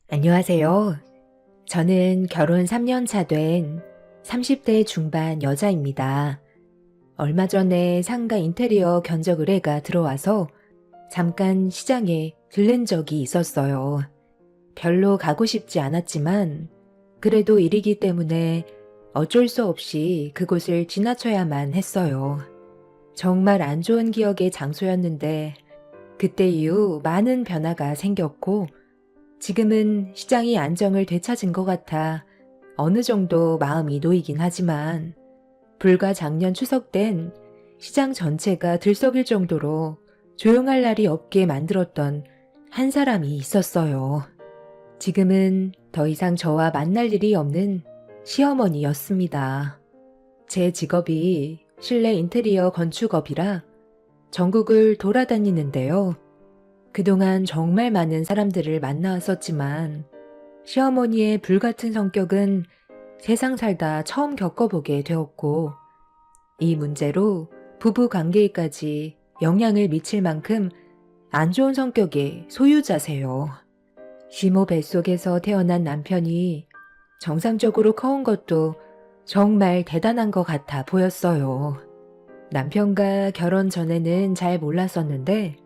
안녕하세요. 저는 결혼 3년 차 된 30대 중반 여자입니다. 얼마 전에 상가 인테리어 견적 의뢰가 들어와서 잠깐 시장에 들른 적이 있었어요. 별로 가고 싶지 않았지만 그래도 일이기 때문에 어쩔 수 없이 그곳을 지나쳐야만 했어요. 정말 안 좋은 기억의 장소였는데 그때 이후 많은 변화가 생겼고 지금은 시장이 안정을 되찾은 것 같아 어느 정도 마음이 놓이긴 하지만 불과 작년 추석 땐 시장 전체가 들썩일 정도로 조용할 날이 없게 만들었던 한 사람이 있었어요. 지금은 더 이상 저와 만날 일이 없는 시어머니였습니다. 제 직업이 실내 인테리어 건축업이라 전국을 돌아다니는데요. 그동안 정말 많은 사람들을 만나왔었지만 시어머니의 불같은 성격은 세상 살다 처음 겪어보게 되었고 이 문제로 부부 관계에까지 영향을 미칠 만큼 안 좋은 성격의 소유자세요. 시모 뱃속에서 태어난 남편이 정상적으로 커온 것도 정말 대단한 것 같아 보였어요. 남편과 결혼 전에는 잘 몰랐었는데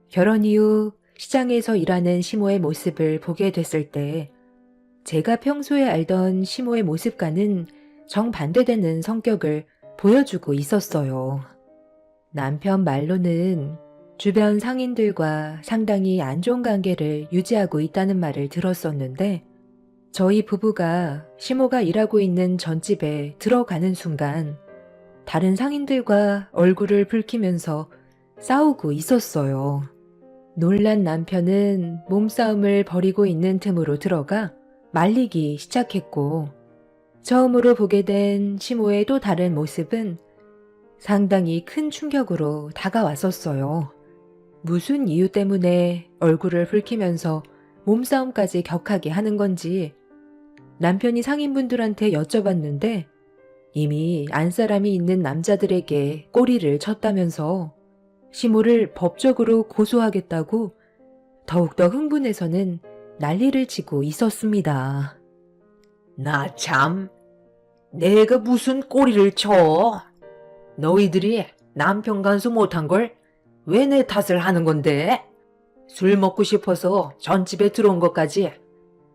결혼 이후 시장에서 일하는 시모의 모습을 보게 됐을 때 제가 평소에 알던 시모의 모습과는 정반대되는 성격을 보여주고 있었어요. 남편 말로는 주변 상인들과 상당히 안 좋은 관계를 유지하고 있다는 말을 들었었는데 저희 부부가 시모가 일하고 있는 전집에 들어가는 순간 다른 상인들과 얼굴을 붉히면서 싸우고 있었어요. 놀란 남편은 몸싸움을 벌이고 있는 틈으로 들어가 말리기 시작했고 처음으로 보게 된 시모의 또 다른 모습은 상당히 큰 충격으로 다가왔었어요. 무슨 이유 때문에 얼굴을 붉히면서 몸싸움까지 격하게 하는 건지 남편이 상인분들한테 여쭤봤는데 이미 안사람이 있는 남자들에게 꼬리를 쳤다면서 시모를 법적으로 고소하겠다고 더욱더 흥분해서는 난리를 치고 있었습니다. 나 참, 내가 무슨 꼬리를 쳐? 너희들이 남편 간수 못한 걸 왜 내 탓을 하는 건데? 술 먹고 싶어서 전집에 들어온 것까지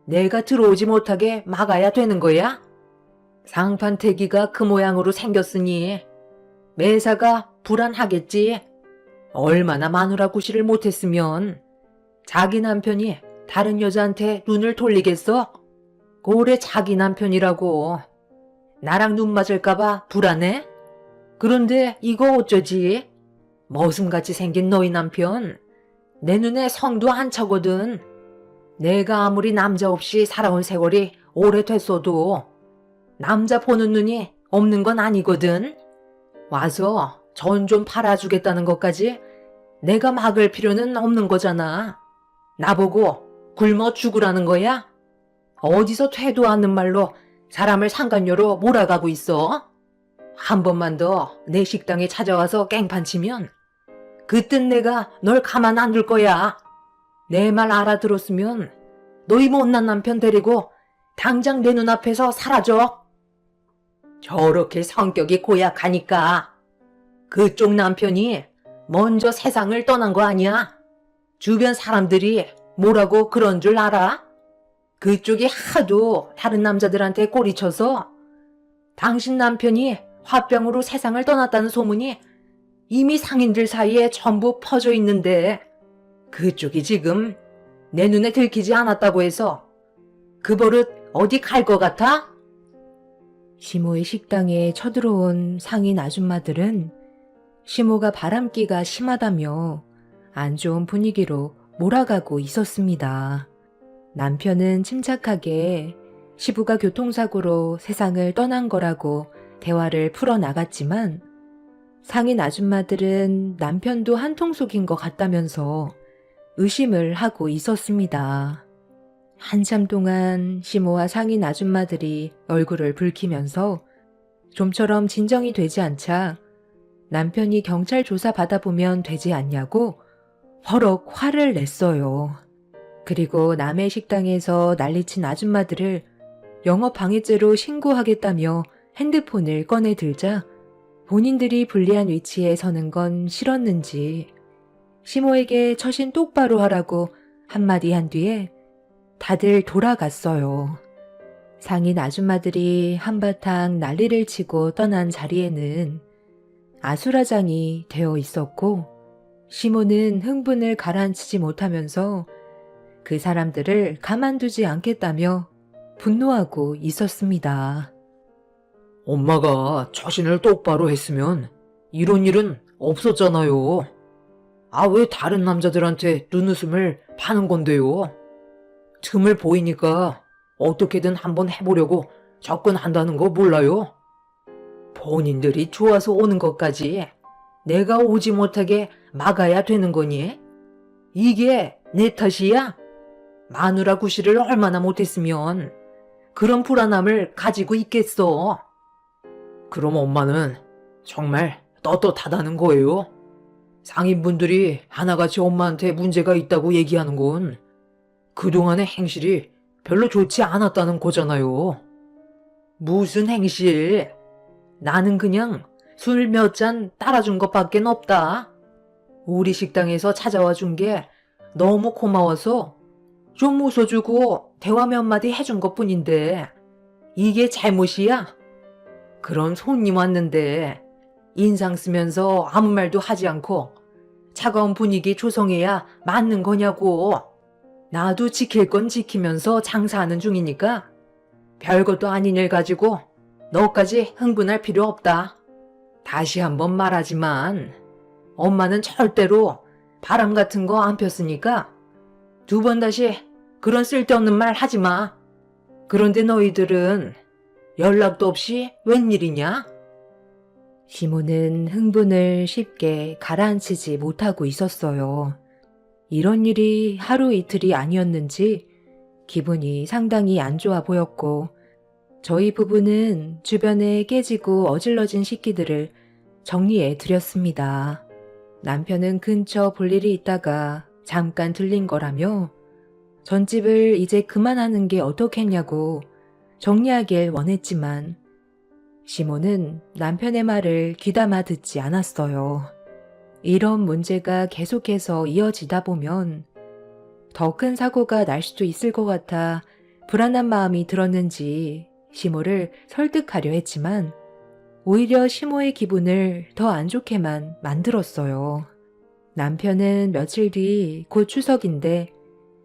내가 들어오지 못하게 막아야 되는 거야? 상판태기가 그 모양으로 생겼으니 매사가 불안하겠지. 얼마나 마누라 구실을 못했으면 자기 남편이 다른 여자한테 눈을 돌리겠어? 고래 자기 남편이라고. 나랑 눈 맞을까봐 불안해? 그런데 이거 어쩌지? 머슴같이 생긴 너희 남편. 내 눈에 성도 안 차거든. 내가 아무리 남자 없이 살아온 세월이 오래됐어도 남자 보는 눈이 없는 건 아니거든. 와서 전 좀 팔아주겠다는 것까지 내가 막을 필요는 없는 거잖아. 나보고 굶어 죽으라는 거야? 어디서 퇴도 않는 말로 사람을 상간녀로 몰아가고 있어? 한 번만 더 내 식당에 찾아와서 깽판 치면 그땐 내가 널 가만 안 둘 거야. 내 말 알아들었으면 너희 못난 남편 데리고 당장 내 눈앞에서 사라져. 저렇게 성격이 고약하니까 그쪽 남편이 먼저 세상을 떠난 거 아니야? 주변 사람들이 뭐라고 그런 줄 알아? 그쪽이 하도 다른 남자들한테 꼬리쳐서 당신 남편이 화병으로 세상을 떠났다는 소문이 이미 상인들 사이에 전부 퍼져 있는데 그쪽이 지금 내 눈에 들키지 않았다고 해서 그 버릇 어디 갈 것 같아? 시모의 식당에 쳐들어온 상인 아줌마들은 시모가 바람기가 심하다며 안 좋은 분위기로 몰아가고 있었습니다. 남편은 침착하게 시부가 교통사고로 세상을 떠난 거라고 대화를 풀어나갔지만 상인 아줌마들은 남편도 한통 속인 것 같다면서 의심을 하고 있었습니다. 한참 동안 시모와 상인 아줌마들이 얼굴을 붉히면서 좀처럼 진정이 되지 않자 남편이 경찰 조사 받아보면 되지 않냐고 버럭 화를 냈어요. 그리고 남의 식당에서 난리친 아줌마들을 영업 방해죄로 신고하겠다며 핸드폰을 꺼내 들자 본인들이 불리한 위치에 서는 건 싫었는지 시모에게 처신 똑바로 하라고 한마디 한 뒤에 다들 돌아갔어요. 상인 아줌마들이 한바탕 난리를 치고 떠난 자리에는 아수라장이 되어 있었고 시모는 흥분을 가라앉히지 못하면서 그 사람들을 가만두지 않겠다며 분노하고 있었습니다. 엄마가 처신을 똑바로 했으면 이런 일은 없었잖아요. 아, 왜 다른 남자들한테 눈웃음을 파는 건데요? 틈을 보이니까 어떻게든 한번 해보려고 접근한다는 거 몰라요? 본인들이 좋아서 오는 것까지 내가 오지 못하게 막아야 되는 거니? 이게 내 탓이야? 마누라 구실을 얼마나 못했으면 그런 불안함을 가지고 있겠어. 그럼 엄마는 정말 떳떳하다는 거예요? 상인분들이 하나같이 엄마한테 문제가 있다고 얘기하는 건 그동안의 행실이 별로 좋지 않았다는 거잖아요. 무슨 행실? 나는 그냥 술 몇 잔 따라준 것밖엔 없다. 우리 식당에서 찾아와 준 게 너무 고마워서 좀 웃어주고 대화 몇 마디 해준 것뿐인데 이게 잘못이야? 그런 손님 왔는데 인상 쓰면서 아무 말도 하지 않고 차가운 분위기 조성해야 맞는 거냐고. 나도 지킬 건 지키면서 장사하는 중이니까 별것도 아닌 일 가지고 너까지 흥분할 필요 없다. 다시 한번 말하지만 엄마는 절대로 바람 같은 거 안 폈으니까 두 번 다시 그런 쓸데없는 말 하지 마. 그런데 너희들은 연락도 없이 웬일이냐? 시모는 흥분을 쉽게 가라앉히지 못하고 있었어요. 이런 일이 하루 이틀이 아니었는지 기분이 상당히 안 좋아 보였고 저희 부부는 주변에 깨지고 어질러진 식기들을 정리해 드렸습니다. 남편은 근처 볼 일이 있다가 잠깐 들린 거라며 전집을 이제 그만하는 게 어떻겠냐고 정리하길 원했지만 시모는 남편의 말을 귀담아 듣지 않았어요. 이런 문제가 계속해서 이어지다 보면 더 큰 사고가 날 수도 있을 것 같아 불안한 마음이 들었는지 시모를 설득하려 했지만 오히려 시모의 기분을 더 안 좋게만 만들었어요. 남편은 며칠 뒤 곧 추석인데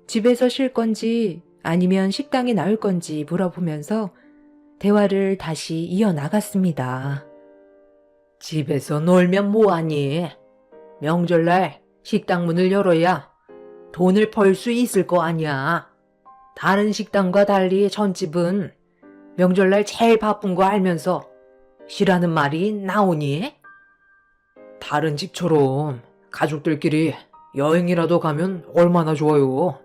집에서 쉴 건지 아니면 식당에 나올 건지 물어보면서 대화를 다시 이어나갔습니다. 집에서 놀면 뭐하니? 명절날 식당 문을 열어야 돈을 벌 수 있을 거 아니야. 다른 식당과 달리 전집은 명절날 제일 바쁜 거 알면서 쉬라는 말이 나오니? 다른 집처럼 가족들끼리 여행이라도 가면 얼마나 좋아요.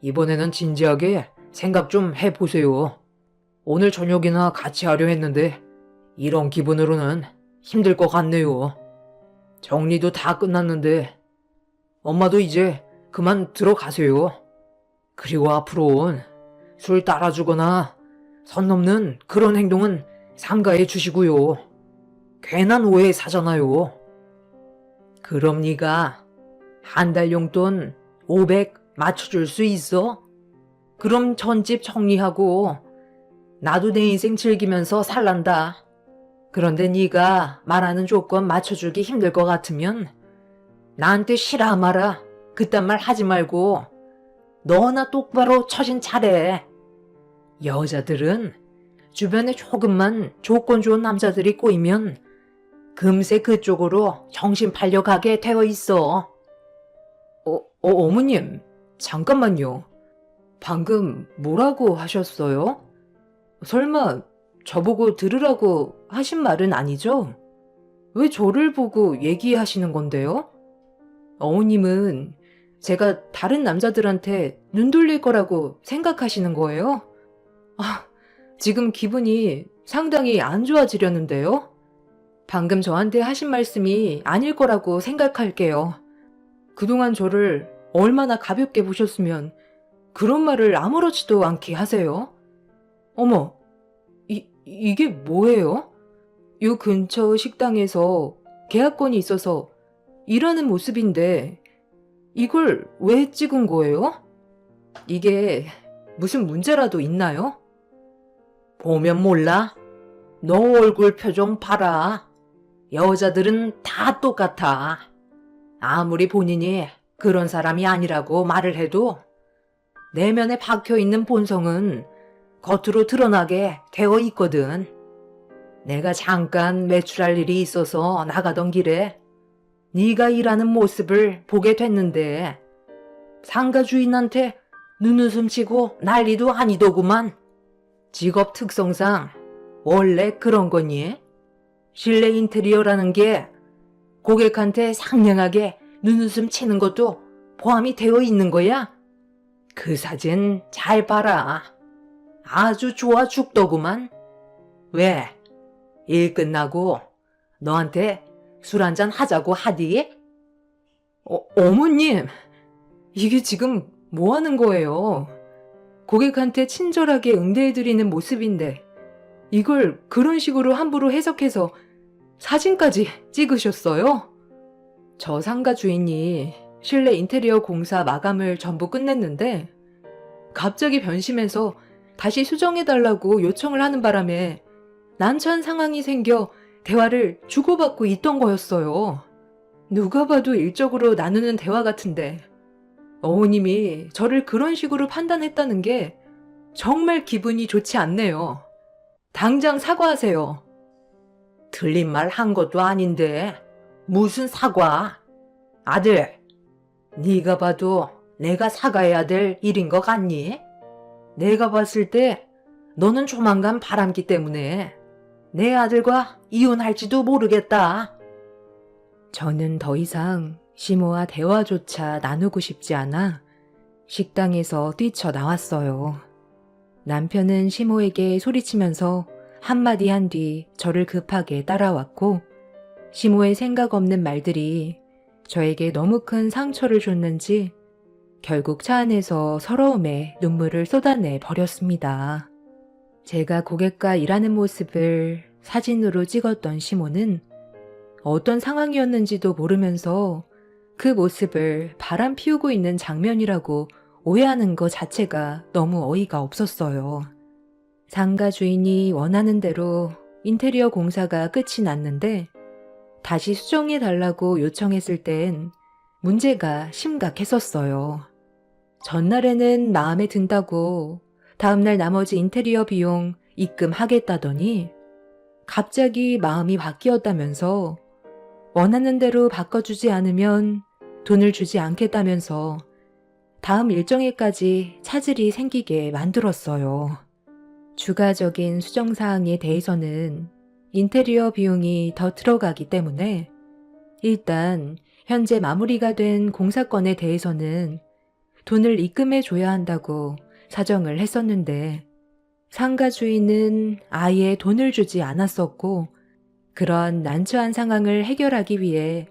이번에는 진지하게 생각 좀 해보세요. 오늘 저녁이나 같이 하려 했는데 이런 기분으로는 힘들 것 같네요. 정리도 다 끝났는데 엄마도 이제 그만 들어가세요. 그리고 앞으로는 술 따라주거나 선 넘는 그런 행동은 삼가해 주시고요. 괜한 오해 사잖아요. 그럼 네가 한 달 용돈 500 맞춰줄 수 있어? 그럼 전집 정리하고 나도 내 인생 즐기면서 살란다. 그런데 네가 말하는 조건 맞춰주기 힘들 것 같으면 나한테 쉬라 마라 그딴 말 하지 말고 너나 똑바로 처신 차례. 여자들은 주변에 조금만 조건 좋은 남자들이 꼬이면 금세 그쪽으로 정신 팔려가게 되어 있어. 어머님, 잠깐만요. 방금 뭐라고 하셨어요? 설마 저보고 들으라고 하신 말은 아니죠? 왜 저를 보고 얘기하시는 건데요? 어머님은 제가 다른 남자들한테 눈 돌릴 거라고 생각하시는 거예요? 지금 기분이 상당히 안 좋아지려는데요? 방금 저한테 하신 말씀이 아닐 거라고 생각할게요. 그동안 저를 얼마나 가볍게 보셨으면 그런 말을 아무렇지도 않게 하세요? 어머, 이게 뭐예요? 요 근처 식당에서 계약건이 있어서 일하는 모습인데 이걸 왜 찍은 거예요? 이게 무슨 문제라도 있나요? 보면 몰라? 너 얼굴 표정 봐라. 여자들은 다 똑같아. 아무리 본인이 그런 사람이 아니라고 말을 해도 내면에 박혀있는 본성은 겉으로 드러나게 되어 있거든. 내가 잠깐 외출할 일이 있어서 나가던 길에 네가 일하는 모습을 보게 됐는데 상가 주인한테 눈웃음 치고 난리도 아니더구만. 직업 특성상 원래 그런 거니? 실내 인테리어라는 게 고객한테 상냥하게 눈웃음 치는 것도 포함이 되어 있는 거야? 그 사진 잘 봐라. 아주 좋아 죽더구만. 왜? 일 끝나고 너한테 술 한잔 하자고 하디? 어머님, 이게 지금 뭐 하는 거예요? 고객한테 친절하게 응대해드리는 모습인데 이걸 그런 식으로 함부로 해석해서 사진까지 찍으셨어요? 저 상가 주인이 실내 인테리어 공사 마감을 전부 끝냈는데 갑자기 변심해서 다시 수정해달라고 요청을 하는 바람에 난처한 상황이 생겨 대화를 주고받고 있던 거였어요. 누가 봐도 일적으로 나누는 대화 같은데 어머님이 저를 그런 식으로 판단했다는 게 정말 기분이 좋지 않네요. 당장 사과하세요. 틀린 말 한 것도 아닌데 무슨 사과? 아들, 네가 봐도 내가 사과해야 될 일인 것 같니? 내가 봤을 때 너는 조만간 바람기 때문에 내 아들과 이혼할지도 모르겠다. 저는 더 이상 시모와 대화조차 나누고 싶지 않아 식당에서 뛰쳐나왔어요. 남편은 시모에게 소리치면서 한마디 한 뒤 저를 급하게 따라왔고 시모의 생각 없는 말들이 저에게 너무 큰 상처를 줬는지 결국 차 안에서 서러움에 눈물을 쏟아내 버렸습니다. 제가 고객과 일하는 모습을 사진으로 찍었던 시모는 어떤 상황이었는지도 모르면서 그 모습을 바람 피우고 있는 장면이라고 오해하는 것 자체가 너무 어이가 없었어요. 상가 주인이 원하는 대로 인테리어 공사가 끝이 났는데 다시 수정해 달라고 요청했을 땐 문제가 심각했었어요. 전날에는 마음에 든다고 다음날 나머지 인테리어 비용 입금하겠다더니 갑자기 마음이 바뀌었다면서 원하는 대로 바꿔주지 않으면 돈을 주지 않겠다면서 다음 일정에까지 차질이 생기게 만들었어요. 추가적인 수정사항에 대해서는 인테리어 비용이 더 들어가기 때문에 일단 현재 마무리가 된 공사건에 대해서는 돈을 입금해 줘야 한다고 사정을 했었는데 상가 주인은 아예 돈을 주지 않았었고 그런 난처한 상황을 해결하기 위해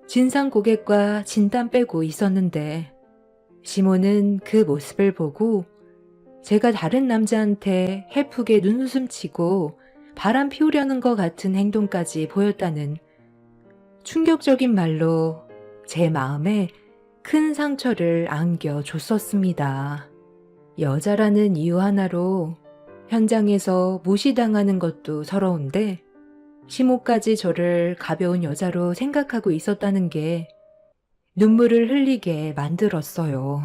진상 고객과 진땀 빼고 있었는데 시모는 그 모습을 보고 제가 다른 남자한테 해프게 눈웃음 치고 바람 피우려는 것 같은 행동까지 보였다는 충격적인 말로 제 마음에 큰 상처를 안겨줬었습니다. 여자라는 이유 하나로 현장에서 무시당하는 것도 서러운데 시모까지 저를 가벼운 여자로 생각하고 있었다는 게 눈물을 흘리게 만들었어요.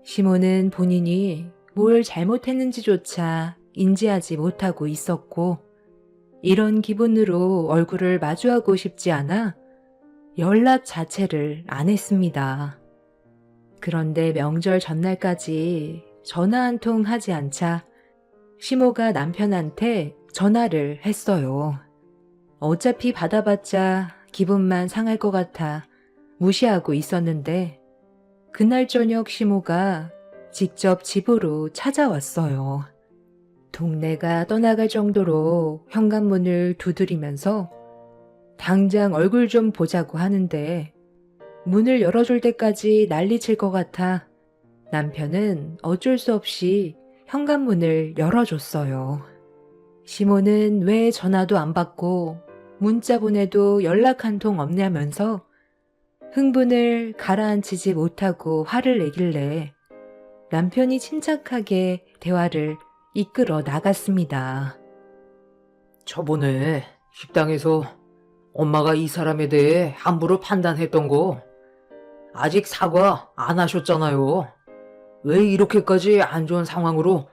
시모는 본인이 뭘 잘못했는지조차 인지하지 못하고 있었고 이런 기분으로 얼굴을 마주하고 싶지 않아 연락 자체를 안 했습니다. 그런데 명절 전날까지 전화 한 통 하지 않자 시모가 남편한테 전화를 했어요. 어차피 받아봤자 기분만 상할 것 같아 무시하고 있었는데 그날 저녁 시모가 직접 집으로 찾아왔어요. 동네가 떠나갈 정도로 현관문을 두드리면서 당장 얼굴 좀 보자고 하는데 문을 열어줄 때까지 난리칠 것 같아 남편은 어쩔 수 없이 현관문을 열어줬어요. 시모는 왜 전화도 안 받고 문자 보내도 연락 한 통 없냐면서 흥분을 가라앉히지 못하고 화를 내길래 남편이 침착하게 대화를 이끌어 나갔습니다. 저번에 식당에서 엄마가 이 사람에 대해 함부로 판단했던 거 아직 사과 안 하셨잖아요. 왜 이렇게까지 안 좋은 상황으로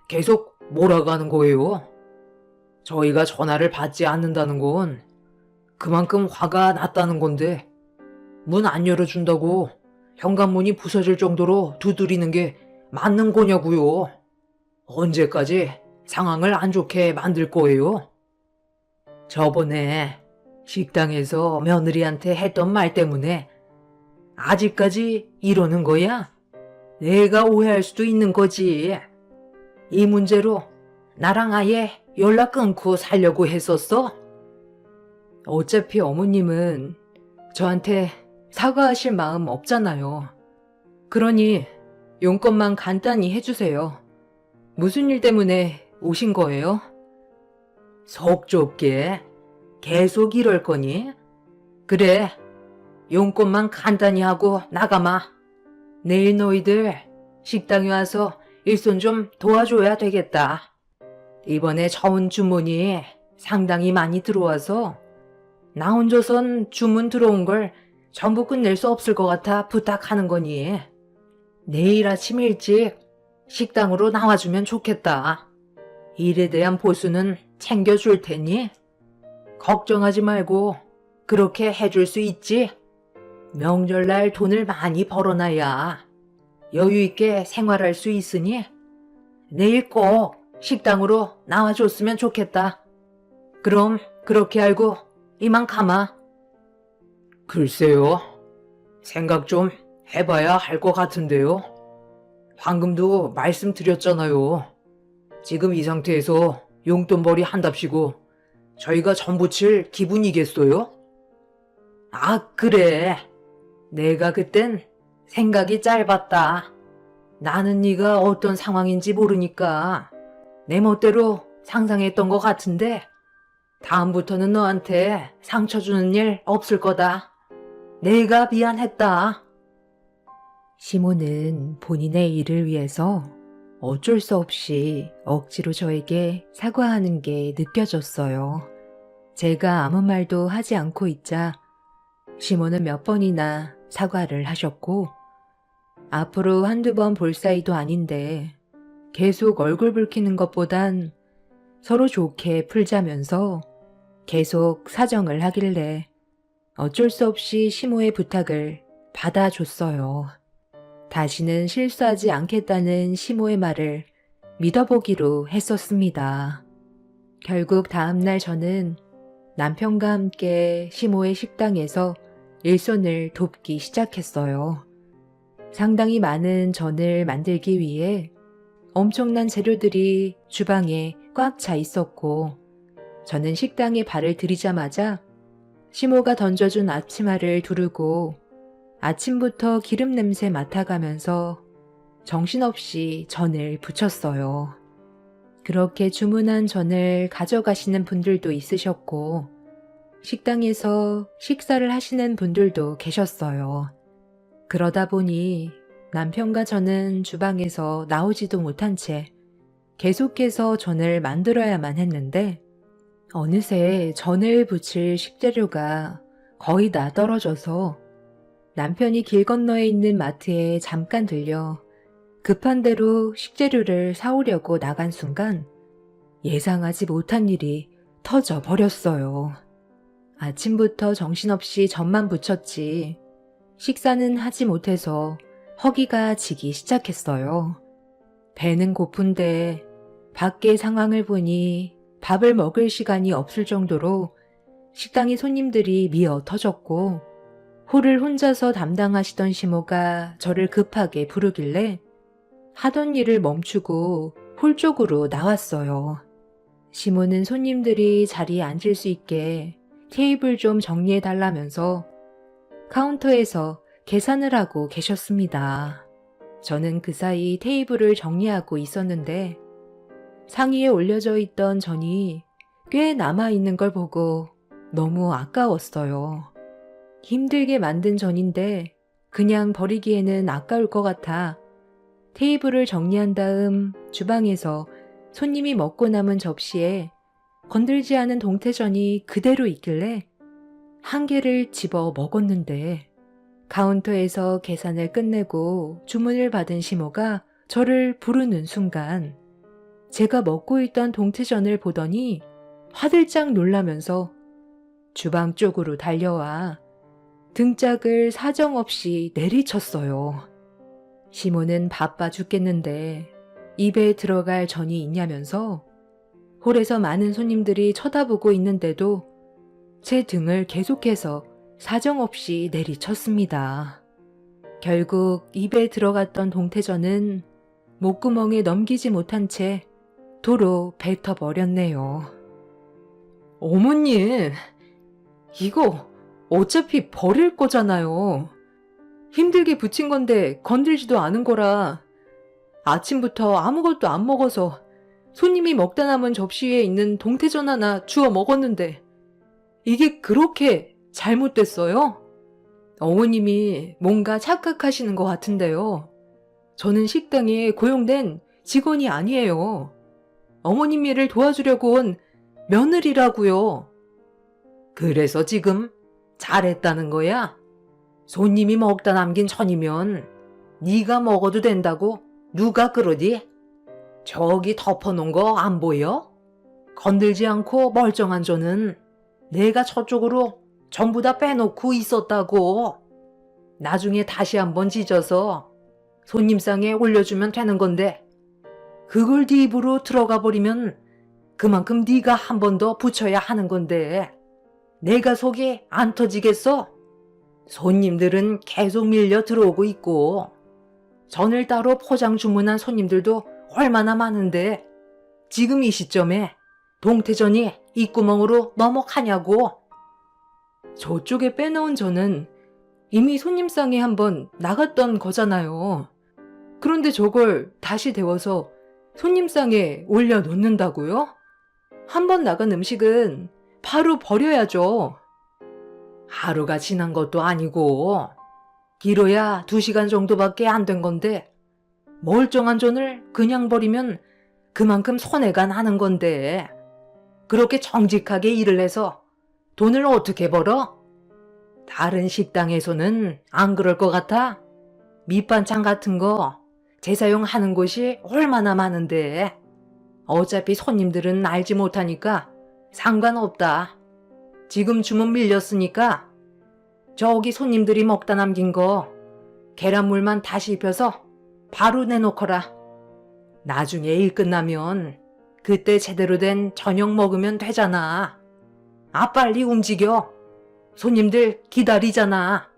계속 몰아가는 거예요? 저희가 전화를 받지 않는다는 건 그만큼 화가 났다는 건데 문 안 열어준다고 현관문이 부서질 정도로 두드리는 게 맞는 거냐고요? 언제까지 상황을 안 좋게 만들 거예요? 저번에 식당에서 며느리한테 했던 말 때문에 아직까지 이러는 거야? 내가 오해할 수도 있는 거지. 이 문제로 나랑 아예 연락 끊고 살려고 했었어? 어차피 어머님은 저한테 사과하실 마음 없잖아요. 그러니 용건만 간단히 해주세요. 무슨 일 때문에 오신 거예요? 속 좁게 계속 이럴 거니? 그래, 용건만 간단히 하고 나가마. 내일 너희들 식당에 와서 일손 좀 도와줘야 되겠다. 이번에 처운 주문이 상당히 많이 들어와서 나 혼자선 주문 들어온 걸 전부 끝낼 수 없을 것 같아 부탁하는 거니. 내일 아침 일찍 식당으로 나와주면 좋겠다. 일에 대한 보수는 챙겨줄 테니 걱정하지 말고 그렇게 해줄 수 있지. 명절날 돈을 많이 벌어놔야 여유 있게 생활할 수 있으니 내일 꼭 식당으로 나와줬으면 좋겠다. 그럼 그렇게 알고 이만 가마. 글쎄요. 생각 좀 해봐야 할 것 같은데요. 방금도 말씀드렸잖아요. 지금 이 상태에서 용돈벌이 한답시고 저희가 전 부칠 기분이겠어요? 아, 그래. 내가 그땐 생각이 짧았다. 나는 네가 어떤 상황인지 모르니까 내 멋대로 상상했던 것 같은데 다음부터는 너한테 상처 주는 일 없을 거다. 내가 미안했다. 시모는 본인의 일을 위해서 어쩔 수 없이 억지로 저에게 사과하는 게 느껴졌어요. 제가 아무 말도 하지 않고 있자 시모는 몇 번이나 사과를 하셨고 앞으로 한두 번 볼 사이도 아닌데 계속 얼굴 붉히는 것보단 서로 좋게 풀자면서 계속 사정을 하길래 어쩔 수 없이 시모의 부탁을 받아줬어요. 다시는 실수하지 않겠다는 시모의 말을 믿어보기로 했었습니다. 결국 다음날 저는 남편과 함께 시모의 식당에서 일손을 돕기 시작했어요. 상당히 많은 전을 만들기 위해 엄청난 재료들이 주방에 꽉 차 있었고 저는 식당에 발을 들이자마자 시모가 던져준 앞치마를 두르고 아침부터 기름 냄새 맡아가면서 정신없이 전을 부쳤어요. 그렇게 주문한 전을 가져가시는 분들도 있으셨고 식당에서 식사를 하시는 분들도 계셨어요. 그러다 보니 남편과 저는 주방에서 나오지도 못한 채 계속해서 전을 만들어야만 했는데 어느새 전을 부칠 식재료가 거의 다 떨어져서 남편이 길 건너에 있는 마트에 잠깐 들려 급한 대로 식재료를 사오려고 나간 순간 예상하지 못한 일이 터져 버렸어요. 아침부터 정신없이 전만 부쳤지 식사는 하지 못해서 허기가 지기 시작했어요. 배는 고픈데 밖의 상황을 보니 밥을 먹을 시간이 없을 정도로 식당의 손님들이 미어 터졌고 홀을 혼자서 담당하시던 시모가 저를 급하게 부르길래 하던 일을 멈추고 홀 쪽으로 나왔어요. 시모는 손님들이 자리에 앉을 수 있게 테이블 좀 정리해달라면서 카운터에서 계산을 하고 계셨습니다. 저는 그 사이 테이블을 정리하고 있었는데 상의에 올려져 있던 전이 꽤 남아있는 걸 보고 너무 아까웠어요. 힘들게 만든 전인데 그냥 버리기에는 아까울 것 같아 테이블을 정리한 다음 주방에서 손님이 먹고 남은 접시에 건들지 않은 동태전이 그대로 있길래 한 개를 집어 먹었는데 카운터에서 계산을 끝내고 주문을 받은 시모가 저를 부르는 순간 제가 먹고 있던 동태전을 보더니 화들짝 놀라면서 주방 쪽으로 달려와 등짝을 사정없이 내리쳤어요. 시모는 바빠 죽겠는데 입에 들어갈 전이 있냐면서 홀에서 많은 손님들이 쳐다보고 있는데도 제 등을 계속해서 사정없이 내리쳤습니다. 결국 입에 들어갔던 동태전은 목구멍에 넘기지 못한 채 도로 뱉어버렸네요. 어머님, 이거 어차피 버릴 거잖아요. 힘들게 부친 건데 건들지도 않은 거라 아침부터 아무것도 안 먹어서 손님이 먹다 남은 접시에 있는 동태전 하나 주워 먹었는데 이게 그렇게 잘못됐어요? 어머님이 뭔가 착각하시는 것 같은데요. 저는 식당에 고용된 직원이 아니에요. 어머님 일을 도와주려고 온 며느리라고요. 그래서 지금 잘했다는 거야? 손님이 먹다 남긴 천이면 네가 먹어도 된다고 누가 그러디? 저기 덮어놓은 거 안 보여? 건들지 않고 멀쩡한 저는 내가 저쪽으로 전부 다 빼놓고 있었다고. 나중에 다시 한번 지져서 손님상에 올려주면 되는 건데 그걸 네 입으로 들어가 버리면 그만큼 네가 한 번 더 붙여야 하는 건데 내가 속이 안 터지겠어? 손님들은 계속 밀려 들어오고 있고 전을 따로 포장 주문한 손님들도 얼마나 많은데 지금 이 시점에 동태전이 입구멍으로 넘어가냐고. 저쪽에 빼놓은 전은 이미 손님상에 한번 나갔던 거잖아요. 그런데 저걸 다시 데워서 손님상에 올려놓는다고요? 한 번 나간 음식은 바로 버려야죠. 하루가 지난 것도 아니고 길어야 2시간 정도밖에 안 된 건데 멀쩡한 전을 그냥 버리면 그만큼 손해가 나는 건데 그렇게 정직하게 일을 해서 돈을 어떻게 벌어? 다른 식당에서는 안 그럴 것 같아? 밑반찬 같은 거 재사용하는 곳이 얼마나 많은데 어차피 손님들은 알지 못하니까 상관없다. 지금 주문 밀렸으니까 저기 손님들이 먹다 남긴 거 계란물만 다시 입혀서 바로 내놓거라. 나중에 일 끝나면 그때 제대로 된 저녁 먹으면 되잖아. 아, 빨리 움직여. 손님들 기다리잖아.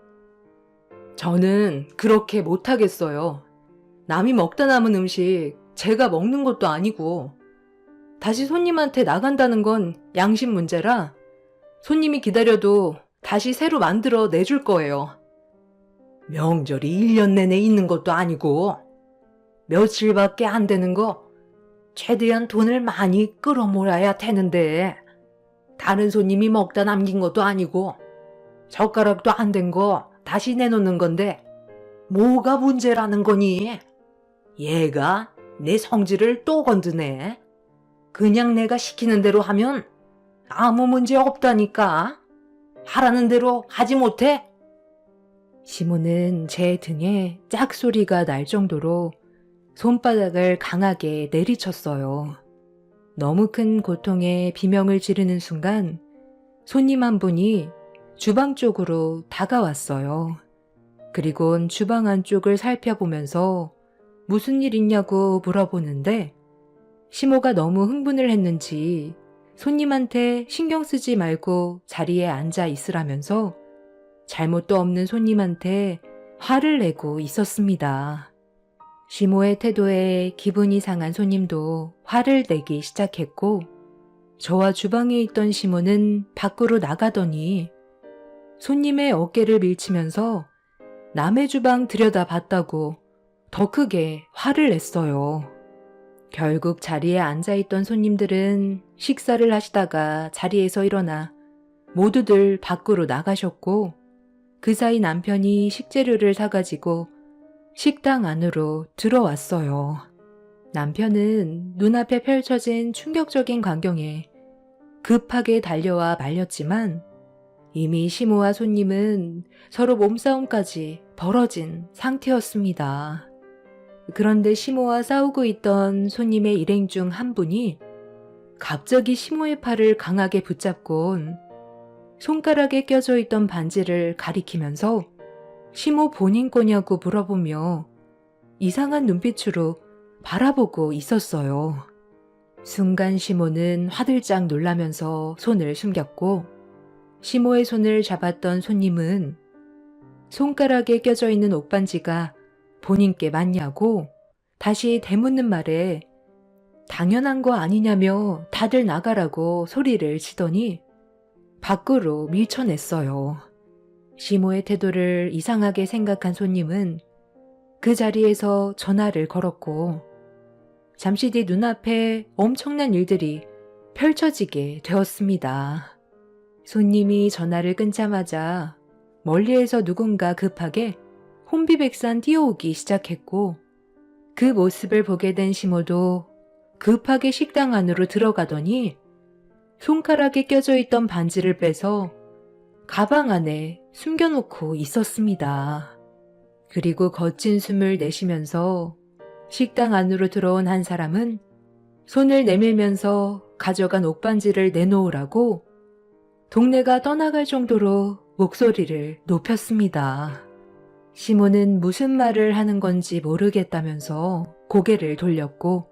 저는 그렇게 못하겠어요. 남이 먹다 남은 음식 제가 먹는 것도 아니고 다시 손님한테 나간다는 건 양심 문제라 손님이 기다려도 다시 새로 만들어 내줄 거예요. 명절이 1년 내내 있는 것도 아니고 며칠밖에 안 되는 거 최대한 돈을 많이 끌어모아야 되는데 다른 손님이 먹다 남긴 것도 아니고 젓가락도 안 된 거 다시 내놓는 건데 뭐가 문제라는 거니? 얘가 내 성질을 또 건드네. 그냥 내가 시키는 대로 하면 아무 문제 없다니까. 하라는 대로 하지 못해? 시모는 제 등에 짝소리가 날 정도로 손바닥을 강하게 내리쳤어요. 너무 큰 고통에 비명을 지르는 순간 손님 한 분이 주방 쪽으로 다가왔어요. 그리곤 주방 안쪽을 살펴보면서 무슨 일 있냐고 물어보는데 시모가 너무 흥분을 했는지 손님한테 신경 쓰지 말고 자리에 앉아 있으라면서 잘못도 없는 손님한테 화를 내고 있었습니다. 시모의 태도에 기분이 상한 손님도 화를 내기 시작했고 저와 주방에 있던 시모는 밖으로 나가더니 손님의 어깨를 밀치면서 남의 주방 들여다봤다고 더 크게 화를 냈어요. 결국 자리에 앉아있던 손님들은 식사를 하시다가 자리에서 일어나 모두들 밖으로 나가셨고, 그 사이 남편이 식재료를 사가지고 식당 안으로 들어왔어요. 남편은 눈앞에 펼쳐진 충격적인 광경에 급하게 달려와 말렸지만 이미 시모와 손님은 서로 몸싸움까지 벌어진 상태였습니다. 그런데 시모와 싸우고 있던 손님의 일행 중 한 분이 갑자기 시모의 팔을 강하게 붙잡곤 손가락에 껴져 있던 반지를 가리키면서 시모 본인 거냐고 물어보며 이상한 눈빛으로 바라보고 있었어요. 순간 시모는 화들짝 놀라면서 손을 숨겼고, 시모의 손을 잡았던 손님은 손가락에 껴져 있는 옷반지가 본인께 맞냐고 다시 되묻는 말에 당연한 거 아니냐며 다들 나가라고 소리를 치더니 밖으로 밀쳐냈어요. 시모의 태도를 이상하게 생각한 손님은 그 자리에서 전화를 걸었고, 잠시 뒤 눈앞에 엄청난 일들이 펼쳐지게 되었습니다. 손님이 전화를 끊자마자 멀리에서 누군가 급하게 혼비백산 뛰어오기 시작했고, 그 모습을 보게 된 시모도 급하게 식당 안으로 들어가더니 손가락에 껴져 있던 반지를 빼서 가방 안에 숨겨놓고 있었습니다. 그리고 거친 숨을 내쉬면서 식당 안으로 들어온 한 사람은 손을 내밀면서 가져간 옷반지를 내놓으라고 동네가 떠나갈 정도로 목소리를 높였습니다. 시모는 무슨 말을 하는 건지 모르겠다면서 고개를 돌렸고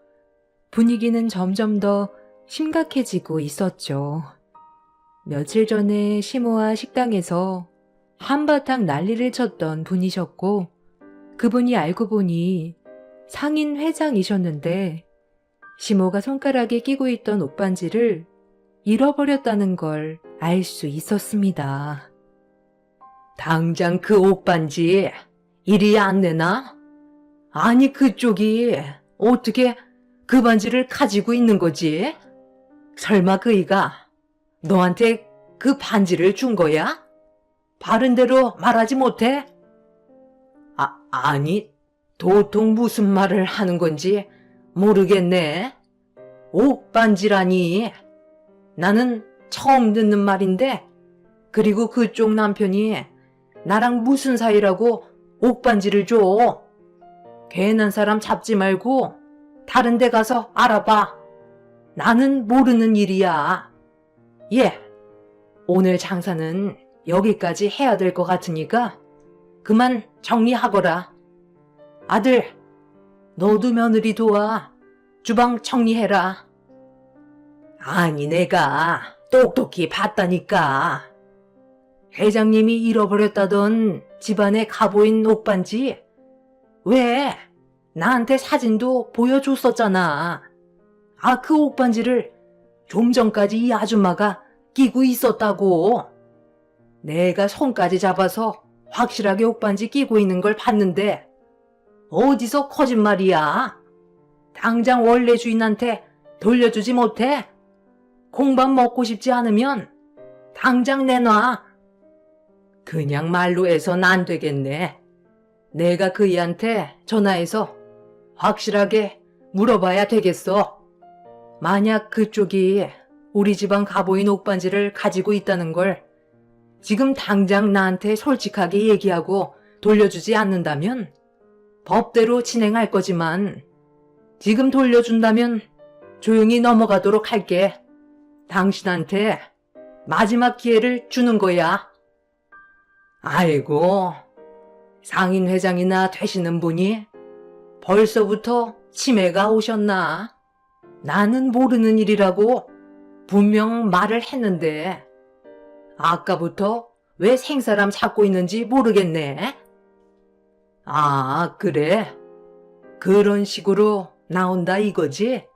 분위기는 점점 더 심각해지고 있었죠. 며칠 전에 시모와 식당에서 한바탕 난리를 쳤던 분이셨고, 그분이 알고 보니 상인 회장이셨는데 시모가 손가락에 끼고 있던 옷반지를 잃어버렸다는 걸 알 수 있었습니다. 당장 그 옷반지 이리 안 내놔? 아니 그쪽이 어떻게 그 반지를 가지고 있는 거지? 설마 그이가 너한테 그 반지를 준 거야? 바른 대로 말하지 못해? 아니 도통 무슨 말을 하는 건지 모르겠네. 옷반지라니. 나는 처음 듣는 말인데, 그리고 그쪽 남편이 나랑 무슨 사이라고 옷반지를 줘. 괜한 사람 잡지 말고 다른 데 가서 알아봐. 나는 모르는 일이야. 예, 오늘 장사는 여기까지 해야 될 것 같으니까 그만 정리하거라. 아들, 너도 며느리 도와 주방 정리해라. 아니 내가 똑똑히 봤다니까. 회장님이 잃어버렸다던 집안의 가보인 옷반지 왜 나한테 사진도 보여줬었잖아. 그 옷반지를 좀 전까지 이 아줌마가 끼고 있었다고. 내가 손까지 잡아서 확실하게 옷반지 끼고 있는 걸 봤는데 어디서 거짓말이야. 당장 원래 주인한테 돌려주지 못해? 공밥 먹고 싶지 않으면 당장 내놔. 그냥 말로 해선 안 되겠네. 내가 그이한테 전화해서 확실하게 물어봐야 되겠어. 만약 그쪽이 우리 집안 가보인 옷반지를 가지고 있다는 걸 지금 당장 나한테 솔직하게 얘기하고 돌려주지 않는다면 법대로 진행할 거지만, 지금 돌려준다면 조용히 넘어가도록 할게. 당신한테 마지막 기회를 주는 거야. 아이고, 상인 회장이나 되시는 분이 벌써부터 치매가 오셨나? 나는 모르는 일이라고 분명 말을 했는데 아까부터 왜 생사람 찾고 있는지 모르겠네. 그래? 그런 식으로 나온다 이거지?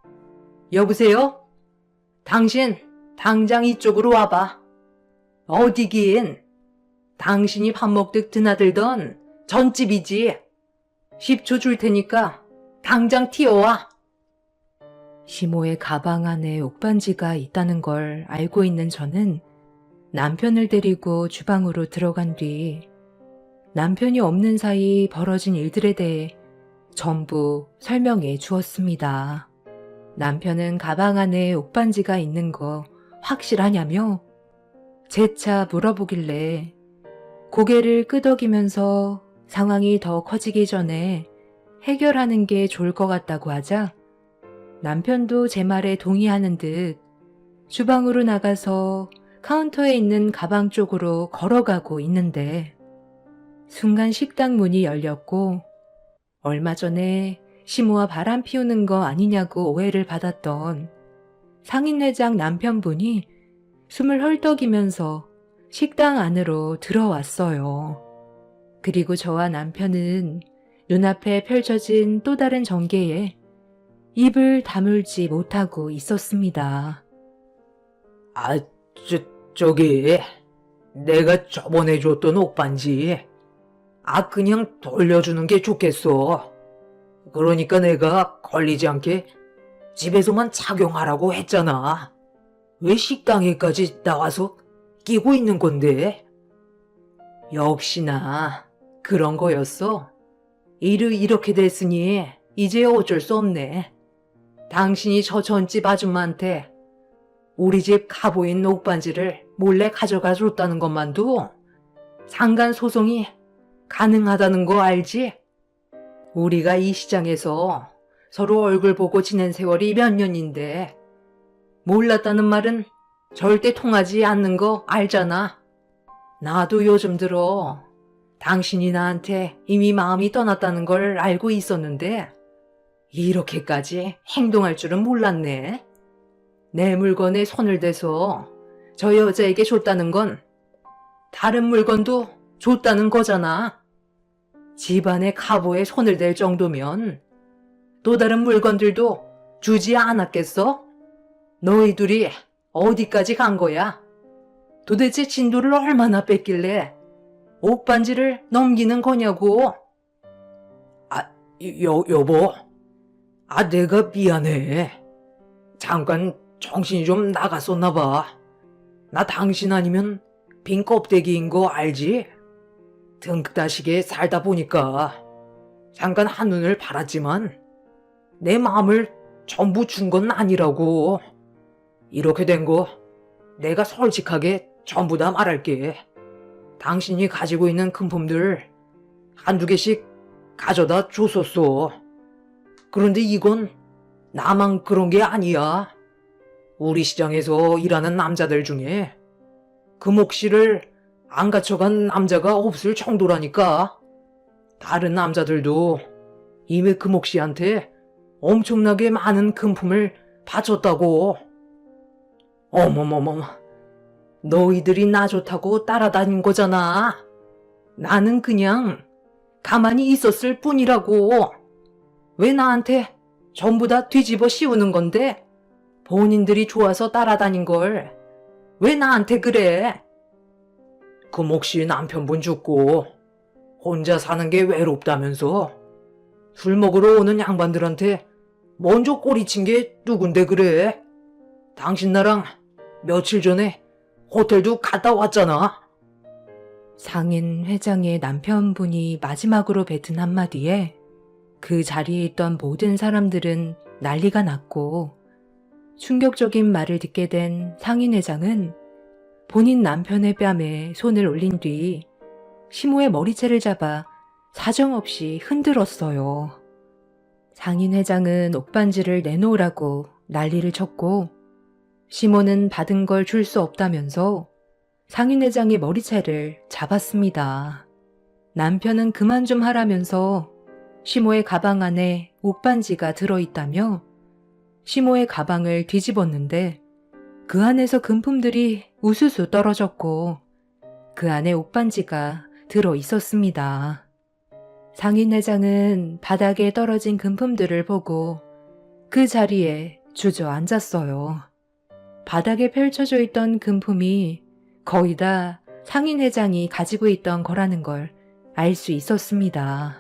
여보세요? 당신 당장 이쪽으로 와봐. 어디긴? 당신이 밥 먹듯 드나들던 전집이지. 10초 줄 테니까 당장 튀어와. 시모의 가방 안에 옥반지가 있다는 걸 알고 있는 저는 남편을 데리고 주방으로 들어간 뒤 남편이 없는 사이 벌어진 일들에 대해 전부 설명해 주었습니다. 남편은 가방 안에 옥반지가 있는 거 확실하냐며 재차 물어보길래 고개를 끄덕이면서 상황이 더 커지기 전에 해결하는 게 좋을 것 같다고 하자 남편도 제 말에 동의하는 듯 주방으로 나가서 카운터에 있는 가방 쪽으로 걸어가고 있는데 순간 식당 문이 열렸고 얼마 전에 시모와 바람 피우는 거 아니냐고 오해를 받았던 상인회장 남편분이 숨을 헐떡이면서 식당 안으로 들어왔어요. 그리고 저와 남편은 눈앞에 펼쳐진 또 다른 전개에 입을 다물지 못하고 있었습니다. 아, 저기, 내가 저번에 줬던 옥반지. 그냥 돌려주는 게 좋겠어. 그러니까 내가 걸리지 않게 집에서만 착용하라고 했잖아. 왜 식당에까지 나와서 끼고 있는 건데? 역시나 그런 거였어. 일이 이렇게 됐으니 이제 어쩔 수 없네. 당신이 저 전집 아줌마한테 우리 집 가보인 옥반지를 몰래 가져가 줬다는 것만도 상간 소송이 가능하다는 거 알지? 우리가 이 시장에서 서로 얼굴 보고 지낸 세월이 몇 년인데 몰랐다는 말은 절대 통하지 않는 거 알잖아. 나도 요즘 들어 당신이 나한테 이미 마음이 떠났다는 걸 알고 있었는데 이렇게까지 행동할 줄은 몰랐네. 내 물건에 손을 대서 저 여자에게 줬다는 건 다른 물건도 줬다는 거잖아. 집안의 가보에 손을 댈 정도면 또 다른 물건들도 주지 않았겠어? 너희 둘이 어디까지 간 거야? 도대체 진도를 얼마나 뺐길래 옥반지를 넘기는 거냐고. 여보. 내가 미안해. 잠깐 정신이 좀 나갔었나 봐. 나 당신 아니면 빈 껍데기인 거 알지? 등따시게 살다 보니까 잠깐 한눈을 팔았지만 내 마음을 전부 준 건 아니라고. 이렇게 된 거 내가 솔직하게 전부 다 말할게. 당신이 가지고 있는 금품들 한두 개씩 가져다 줬었어. 그런데 이건 나만 그런 게 아니야. 우리 시장에서 일하는 남자들 중에 금옥씨를 안 갖춰간 남자가 없을 정도라니까. 다른 남자들도 이미 금옥씨한테 엄청나게 많은 금품을 바쳤다고. 어머머머, 너희들이 나 좋다고 따라다닌 거잖아. 나는 그냥 가만히 있었을 뿐이라고. 왜 나한테 전부 다 뒤집어 씌우는 건데? 본인들이 좋아서 따라다닌 걸 왜 나한테 그래? 금옥씨 남편분 죽고 혼자 사는 게 외롭다면서 술 먹으러 오는 양반들한테 먼저 꼬리친 게 누군데 그래? 당신 나랑 며칠 전에 호텔도 갔다 왔잖아. 상인 회장의 남편분이 마지막으로 뱉은 한마디에 그 자리에 있던 모든 사람들은 난리가 났고 충격적인 말을 듣게 된 상인 회장은 본인 남편의 뺨에 손을 올린 뒤 시모의 머리채를 잡아 사정없이 흔들었어요. 상인 회장은 옥반지를 내놓으라고 난리를 쳤고 시모는 받은 걸 줄 수 없다면서 상인 회장의 머리채를 잡았습니다. 남편은 그만 좀 하라면서 시모의 가방 안에 옥반지가 들어있다며 시모의 가방을 뒤집었는데 그 안에서 금품들이 우수수 떨어졌고 그 안에 옥반지가 들어있었습니다. 상인 회장은 바닥에 떨어진 금품들을 보고 그 자리에 주저앉았어요. 바닥에 펼쳐져 있던 금품이 거의 다 상인 회장이 가지고 있던 거라는 걸 알 수 있었습니다.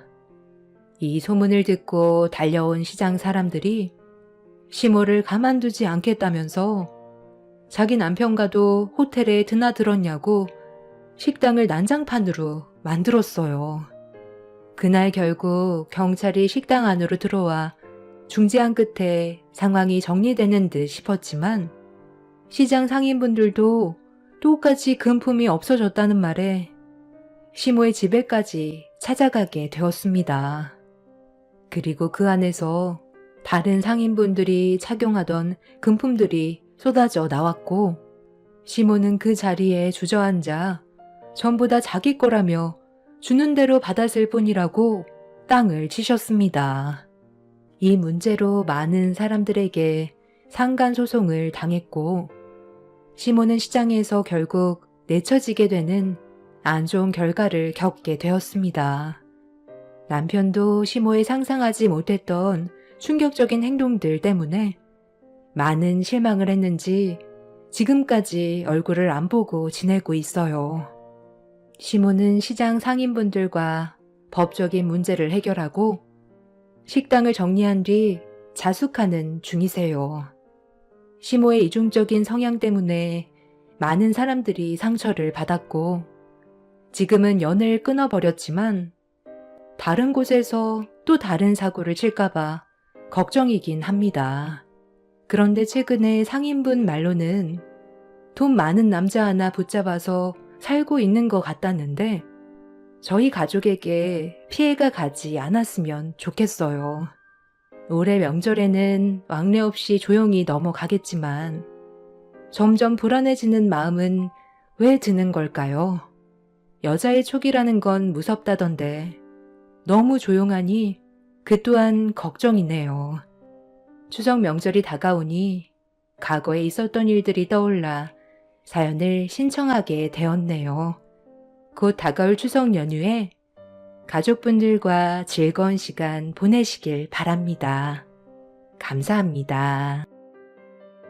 이 소문을 듣고 달려온 시장 사람들이 시모를 가만두지 않겠다면서 자기 남편과도 호텔에 드나들었냐고 식당을 난장판으로 만들었어요. 그날 결국 경찰이 식당 안으로 들어와 중재한 끝에 상황이 정리되는 듯 싶었지만 시장 상인분들도 똑같이 금품이 없어졌다는 말에 시모의 집에까지 찾아가게 되었습니다. 그리고 그 안에서 다른 상인분들이 착용하던 금품들이 쏟아져 나왔고 시모는 그 자리에 주저앉아 전부 다 자기 거라며 주는 대로 받았을 뿐이라고 땅을 치셨습니다. 이 문제로 많은 사람들에게 상간소송을 당했고 시모는 시장에서 결국 내쳐지게 되는 안 좋은 결과를 겪게 되었습니다. 남편도 시모의 상상하지 못했던 충격적인 행동들 때문에 많은 실망을 했는지 지금까지 얼굴을 안 보고 지내고 있어요. 시모는 시장 상인분들과 법적인 문제를 해결하고 식당을 정리한 뒤 자숙하는 중이세요. 시모의 이중적인 성향 때문에 많은 사람들이 상처를 받았고 지금은 연을 끊어버렸지만 다른 곳에서 또 다른 사고를 칠까봐 걱정이긴 합니다. 그런데 최근에 상인분 말로는 돈 많은 남자 하나 붙잡아서 살고 있는 것 같다는데 저희 가족에게 피해가 가지 않았으면 좋겠어요. 올해 명절에는 왕래 없이 조용히 넘어가겠지만 점점 불안해지는 마음은 왜 드는 걸까요? 여자의 촉이라는 건 무섭다던데 너무 조용하니 그 또한 걱정이네요. 추석 명절이 다가오니 과거에 있었던 일들이 떠올라 사연을 신청하게 되었네요. 곧 다가올 추석 연휴에 가족분들과 즐거운 시간 보내시길 바랍니다. 감사합니다.